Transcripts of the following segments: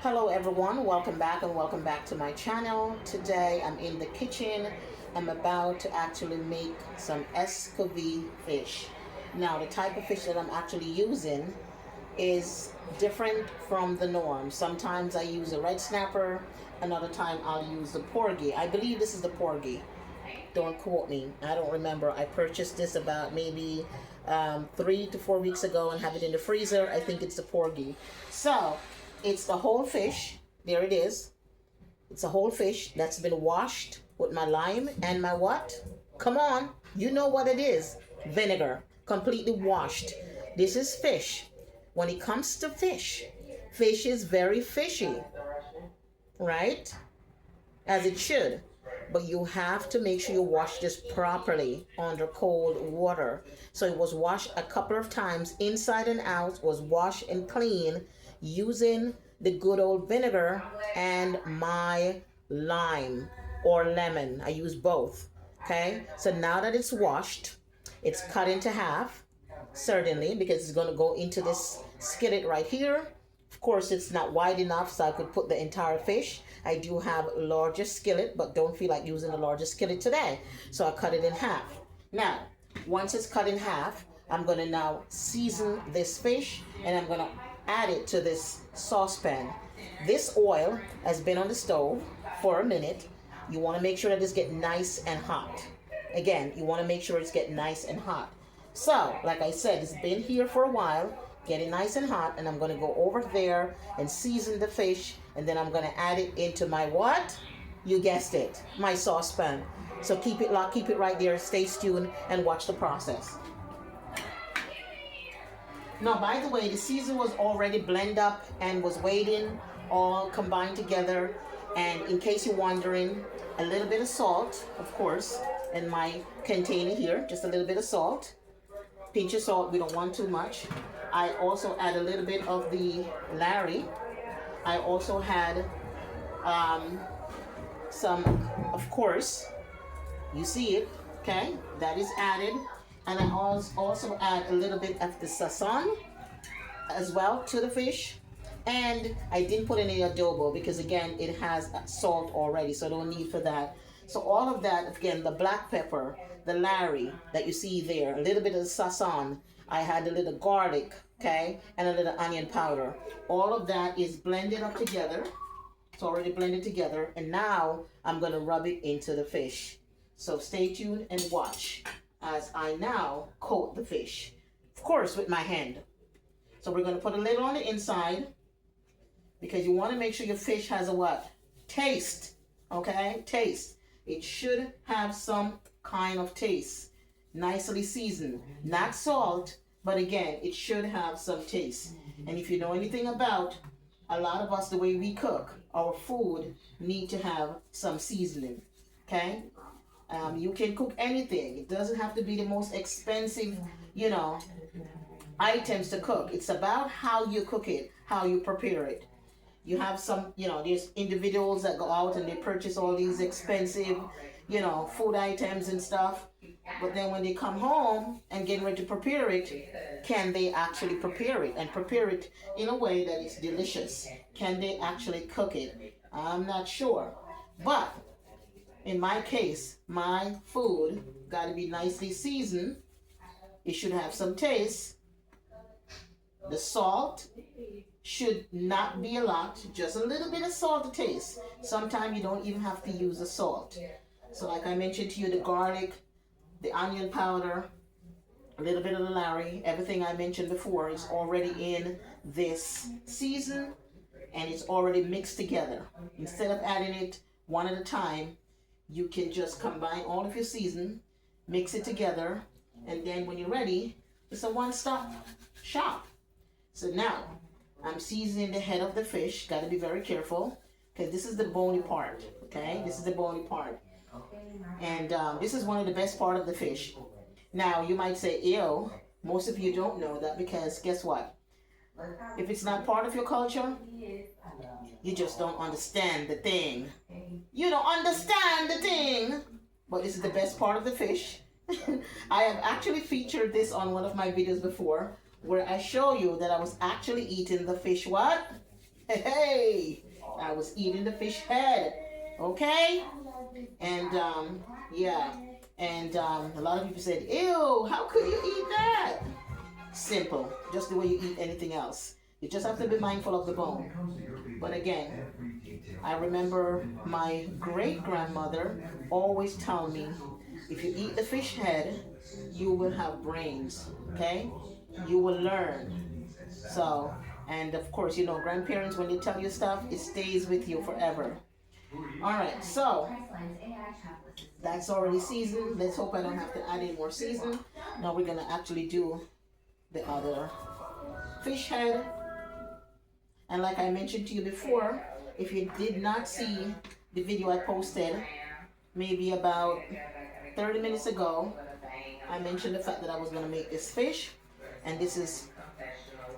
Hello everyone, welcome back and welcome back to my channel. Today I'm in the kitchen. I'm about to actually make some Escovitch fish. Now the type of fish that I'm actually using is different from the norm. Sometimes I use a red snapper, another time I'll use the porgy. I believe this is the porgy. Don't quote me, I don't remember. I purchased this about maybe 3 to 4 weeks ago and have it in the freezer. I think it's the porgy. So it's the whole fish. There it is. It's a whole fish that's been washed with my lime and my what? Come on, you know what it is. Vinegar, completely washed. This is fish. When it comes to fish, fish is very fishy, right? As it should. But you have to make sure you wash this properly under cold water. So it was washed a couple of times inside and out, was washed and clean using the good old vinegar and my lime or lemon. I use both. Okay, so now that it's washed, it's cut into half, certainly, because it's going to go into this skillet right here. Of course, it's not wide enough so I could put the entire fish. I do have a larger skillet, but don't feel like using the larger skillet today. So I cut it in half. Now, once it's cut in half, I'm going to now season this fish and I'm going to add it to this saucepan. This oil has been on the stove for a minute. You want to make sure that it's getting nice and hot. Again, you want to make sure it's getting nice and hot. So, like I said, it's been here for a while, getting nice and hot, and I'm going to go over there and season the fish, and then I'm going to add it into my what? You guessed it, my saucepan. So keep it locked, keep it right there, stay tuned, and watch the process. Now, by the way, the season was already blended up and was waiting, all combined together. And in case you're wondering, a little bit of salt, of course, in my container here, just a little bit of salt. Pinch of salt, we don't want too much. I also add a little bit of the Larry. I also had some, of course, you see it, okay? That is added. And I also add a little bit of the sazon as well to the fish. And I didn't put any adobo because, again, it has salt already, so no need for that. So all of that, again, the black pepper, the Larry that you see there, a little bit of sazon. I had a little garlic, okay, and a little onion powder. All of that is blended up together. It's already blended together. And now I'm going to rub it into the fish. So stay tuned and watch as I now coat the fish, of course, with my hand. So we're going to put a lid on the inside because you want to make sure your fish has a what? Taste, okay? Taste. It should have some kind of taste, nicely seasoned. Not salt, but again, it should have some taste. And if you know anything about a lot of us, the way we cook, our food need to have some seasoning, okay? You can cook anything. It doesn't have to be the most expensive, items to cook. It's about how you cook it, how you prepare it. You have some, there's individuals that go out and they purchase all these expensive, food items and stuff. But then when they come home and get ready to prepare it, can they actually prepare it and prepare it in a way that it's delicious? Can they actually cook it? I'm not sure. But in my case, my food got to be nicely seasoned. It should have some taste. The salt should not be a lot, just a little bit of salt to taste. Sometimes you don't even have to use the salt. So like I mentioned to you, the garlic, the onion powder, a little bit of the Larry, everything I mentioned before is already in this season and it's already mixed together. Instead of adding it one at a time, you can just combine all of your season, mix it together, and then when you're ready, it's a one-stop shop. So now, I'm seasoning the head of the fish. Got to be very careful because this is the bony part, okay? This is the bony part. And this is one of the best part of the fish. Now, you might say, ew, most of you don't know that because guess what? If it's not part of your culture, you just don't understand the thing. You don't understand the thing. But this is the best part of the fish. I have actually featured this on one of my videos before where I show you that I was actually eating the fish what? Hey, I was eating the fish head. Okay? And yeah. And a lot of people said, ew, how could you eat that? Simple, just the way you eat anything else. You just have to be mindful of the bone. But again, I remember my great grandmother always telling me, if you eat the fish head, you will have brains. Okay? You will learn. So, and of course, you know, grandparents, when they tell you stuff, it stays with you forever. All right, so that's already seasoned. Let's hope I don't have to add any more season. Now we're gonna actually do the other fish head. And like I mentioned to you before, if you did not see the video I posted maybe about 30 minutes ago, I mentioned the fact that I was gonna make this fish, and this is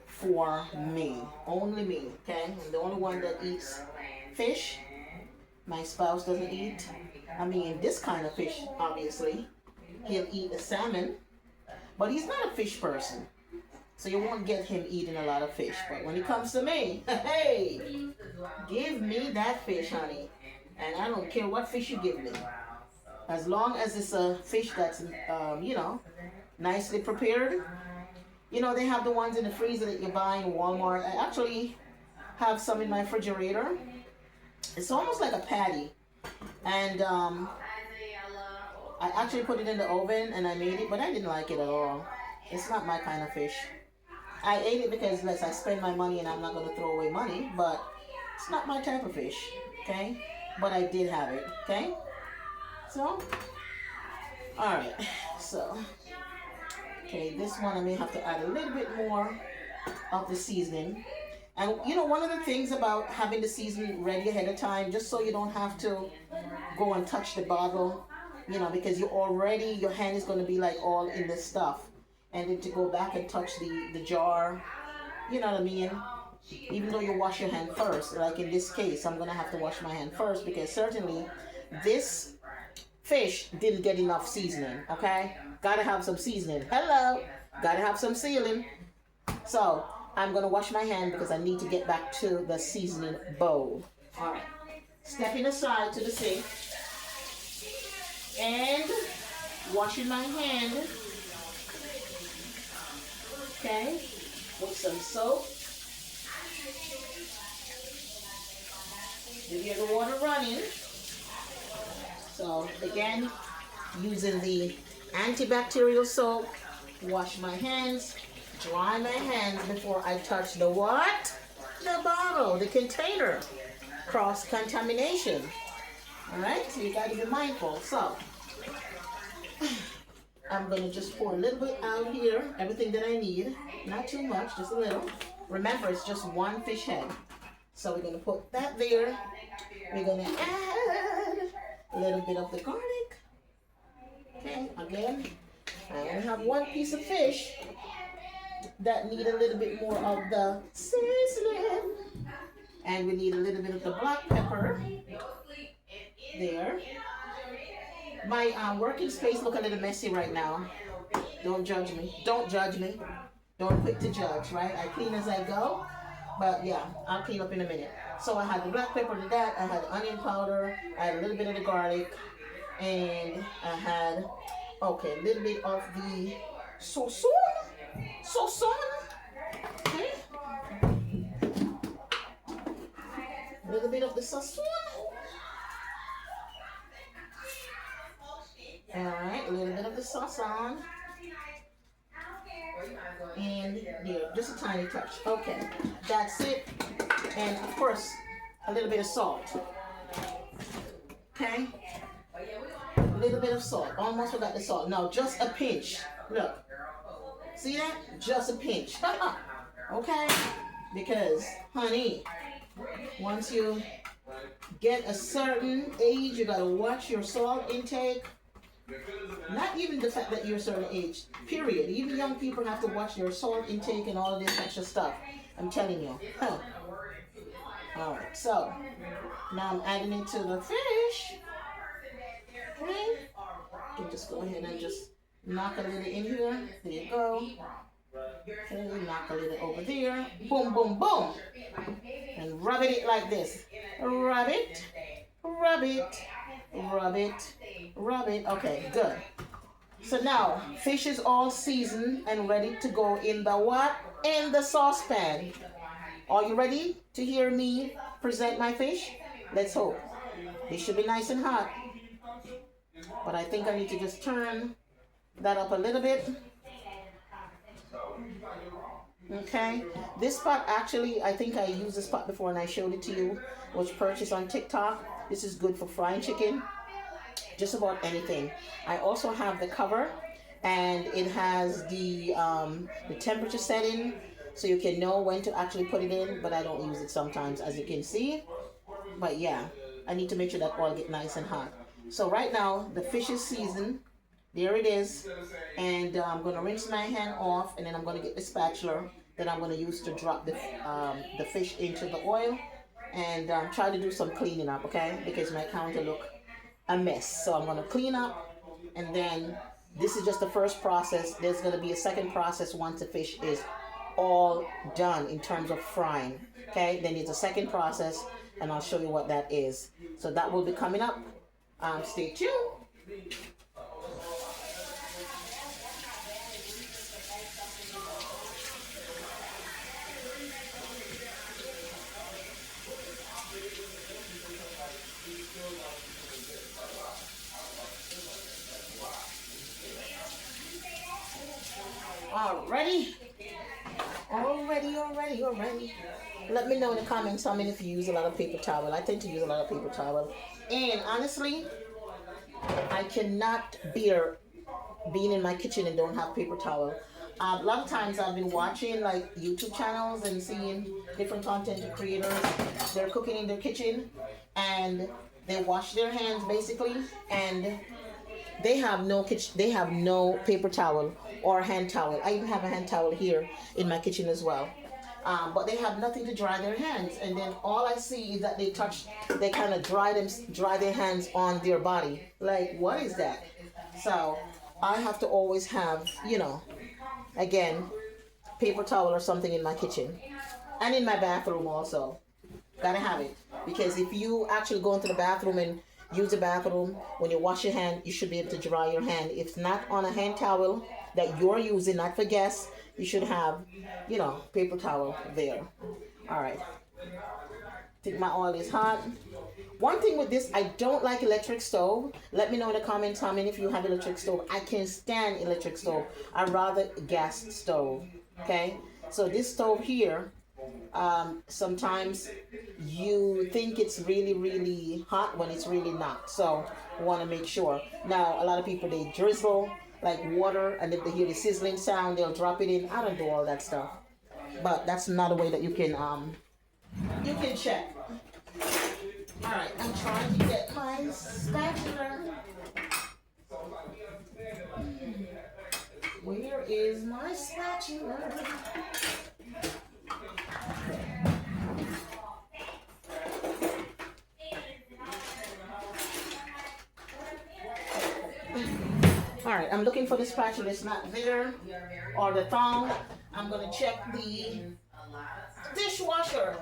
for me, only me, okay? I'm the only one that eats fish. My spouse doesn't eat. I mean, this kind of fish, obviously. He'll eat the salmon, but he's not a fish person. So you won't get him eating a lot of fish. But when it comes to me, hey, give me that fish, honey. And I don't care what fish you give me. As long as it's a fish that's, you know, nicely prepared. You know, they have the ones in the freezer that you buy in Walmart. I actually have some in my refrigerator. It's almost like a patty. And I actually put it in the oven and I made it, but I didn't like it at all. It's not my kind of fish. I ate it because, less I spend my money and I'm not going to throw away money, but it's not my type of fish, okay? But I did have it, okay? So, all right, so, okay, this one I may have to add a little bit more of the seasoning. And you know, one of the things about having the seasoning ready ahead of time, just so you don't have to go and touch the bottle, you know, because you already, your hand is going to be like all in this stuff. And then to go back and touch the jar, you know what I mean? Even though you wash your hand first, like in this case, I'm going to have to wash my hand first because certainly this fish didn't get enough seasoning, okay? Gotta have some seasoning. Hello! Gotta have some seasoning. So, I'm gonna wash my hand because I need to get back to the seasoning bowl. Alright. Stepping aside to the sink. And washing my hand. Okay. With some soap. You get the water running. So again, using the antibacterial soap, wash my hands, dry my hands before I touch the what? The bottle, the container. Cross-contamination. Alright, so you gotta be mindful. So, I'm gonna just pour a little bit out here, everything that I need. Not too much, just a little. Remember, it's just one fish head. So we're gonna put that there. We're gonna add a little bit of the garlic. Okay, again, I only have one piece of fish that need a little bit more of the seasoning. And we need a little bit of the black pepper. There. My working space look a little messy right now. Don't judge me. Don't judge me. Don't quick to judge, right? I clean as I go. But yeah, I'll clean up in a minute. So I had the black pepper to that. I had onion powder. I had a little bit of the garlic. And I had, okay, a little bit of the sauce. Okay. A little bit of the sauce. Alright, a little bit of the sauce on. And there, just a tiny touch. Okay, that's it. And of course, a little bit of salt. Okay? A little bit of salt. Almost forgot the salt. No, just a pinch. Look. See that? Just a pinch. Okay? Because, honey, once you get a certain age, you gotta watch your salt intake. Not even the fact that you're a certain age, period. Even young people have to watch their salt intake and all of this extra stuff. I'm telling you. Huh. Alright, so now I'm adding it to the fish. Okay. You can just go ahead and just knock a little in here. There you go. Okay, knock a little over there. Boom, boom, boom. And rubbing it like this. Rub it, rub it, rub it, rub it. Okay, good. So now, fish is all seasoned and ready to go in the what? In the saucepan. Are you ready to hear me present my fish? Let's hope. It should be nice and hot. But I think I need to just turn that up a little bit. Okay. This pot actually, I think I used this pot before and I showed it to you. It was purchased on TikTok. This is good for frying chicken. Just about anything. I also have the cover, and it has the temperature setting, so you can know when to actually put it in. But I don't use it sometimes, as you can see. But yeah, I need to make sure that oil get nice and hot. So right now the fish is seasoned. There it is, and I'm gonna rinse my hand off, and then I'm gonna get the spatula that I'm gonna use to drop the fish into the oil, and try to do some cleaning up, okay? Because my counter look a mess. So I'm going to clean up, and then this is just the first process. There's going to be a second process once the fish is all done in terms of frying. Okay, then there's a second process, and I'll show you what that is. So that will be coming up. Stay tuned. Already. Let me know in the comments how many of you use a lot of paper towel. I tend to use a lot of paper towel. And honestly, I cannot bear being in my kitchen and don't have paper towel. A lot of times I've been watching like YouTube channels and seeing different content creators. They're cooking in their kitchen and they wash their hands basically, and they have no kitchen, they have no paper towel or hand towel. I even have a hand towel here in my kitchen as well. But they have nothing to dry their hands, and then all I see is that they kind of dry their hands on their body. Like, what is that? So I have to always have, again, paper towel or something in my kitchen, and in my bathroom also. Gotta have it, because if you actually go into the bathroom and use the bathroom, when you wash your hand, you should be able to dry your hand. If not on a hand towel that you're using, not for guests, you should have, paper towel there. All right. I think my oil is hot. One thing with this, I don't like electric stove. Let me know in the comments how many of you have electric stove. I can't stand electric stove. I rather gas stove. Okay. So this stove here, sometimes you think it's really, really hot when it's really not. So you want to make sure. Now, a lot of people, they drizzle like water, and if they hear the sizzling sound, they'll drop it in. I don't do all that stuff, but that's another way that you can check. All right, I'm trying to get my spatula. Where is my spatula? All right, I'm looking for the spatula. It's not there, or the thong. I'm gonna check the dishwasher.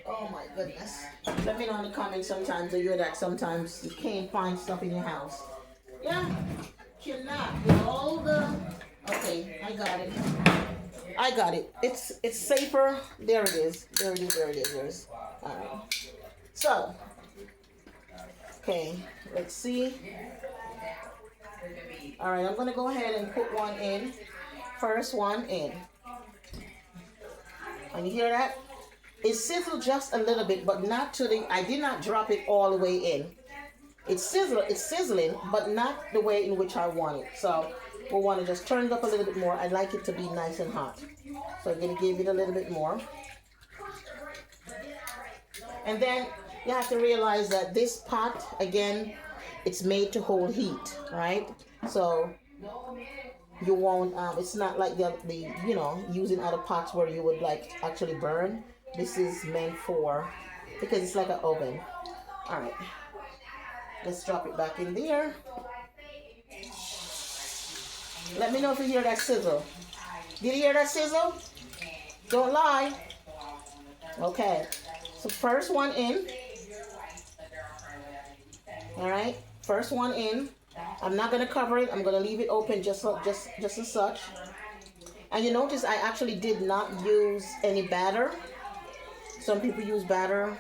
Oh my goodness. Let me know in the comments sometimes that you're that sometimes you can't find stuff in your house. Yeah, cannot with all the. Okay, I got it. It's safer. There it is. There it is. All right. So, okay, let's see. All right, I'm gonna go ahead and put one in. First one in. And you hear that? It sizzled just a little bit, but not to the. I did not drop it all the way in. It's sizzling, but not the way in which I want it. So we'll want to just turn it up a little bit more. I like it to be nice and hot. So I'm gonna give it a little bit more. And then you have to realize that this pot, again, it's made to hold heat, right? So you won't. It's not like the using other pots where you would like actually burn. This is meant for, because it's like an oven. All right, let's drop it back in there. Let me know if you hear that sizzle. Did you hear that sizzle? Don't lie. Okay, so first one in. All right, first one in. I'm not gonna cover it. I'm gonna leave it open just as such. And you notice I actually did not use any batter. Some people use batter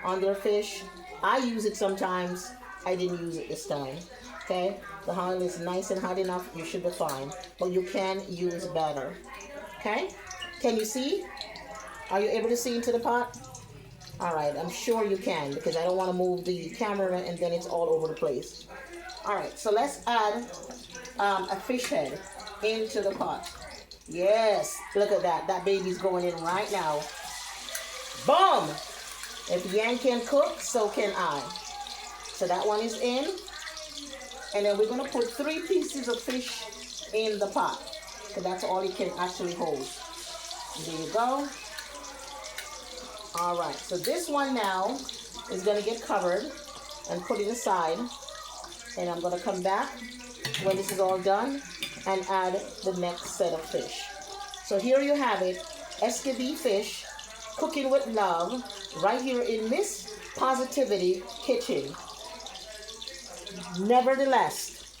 on their fish. I use it sometimes. I didn't use it this time. Okay, the oil is nice and hot enough. You should be fine. But you can use batter. Okay, can you see? Are you able to see into the pot? All right, I'm sure you can because I don't want to move the camera and then it's all over the place. All right, so let's add a fish head into the pot. Yes, look at that. That baby's going in right now. Boom! If Yan can cook, so can I. So that one is in. And then we're going to put 3 pieces of fish in the pot. Because that's all it can actually hold. There you go. All right, so this one now is going to get covered and put it aside. And I'm going to come back when this is all done and add the next set of fish. So here you have it, Escovitch fish, cooking with love, right here in Miss Positivity Kitchen. Nevertheless,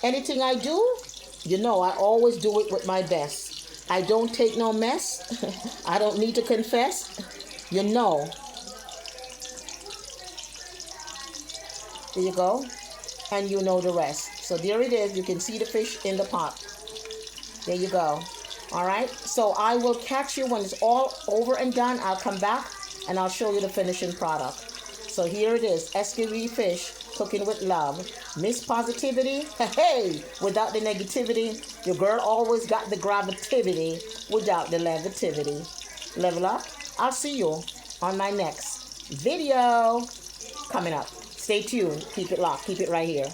anything I do, you know I always do it with my best. I don't take no mess. I don't need to confess. You know. There you go. And you know the rest. So there it is. You can see the fish in the pot. There you go. All right. So I will catch you when it's all over and done. I'll come back and I'll show you the finishing product. So here it is. Escovitch fish, cooking with love. Miss Positivity. Hey, without the negativity. Your girl always got the gravitativity without the levitivity. Level up. I'll see you on my next video coming up. Stay tuned. Keep it locked. Keep it right here.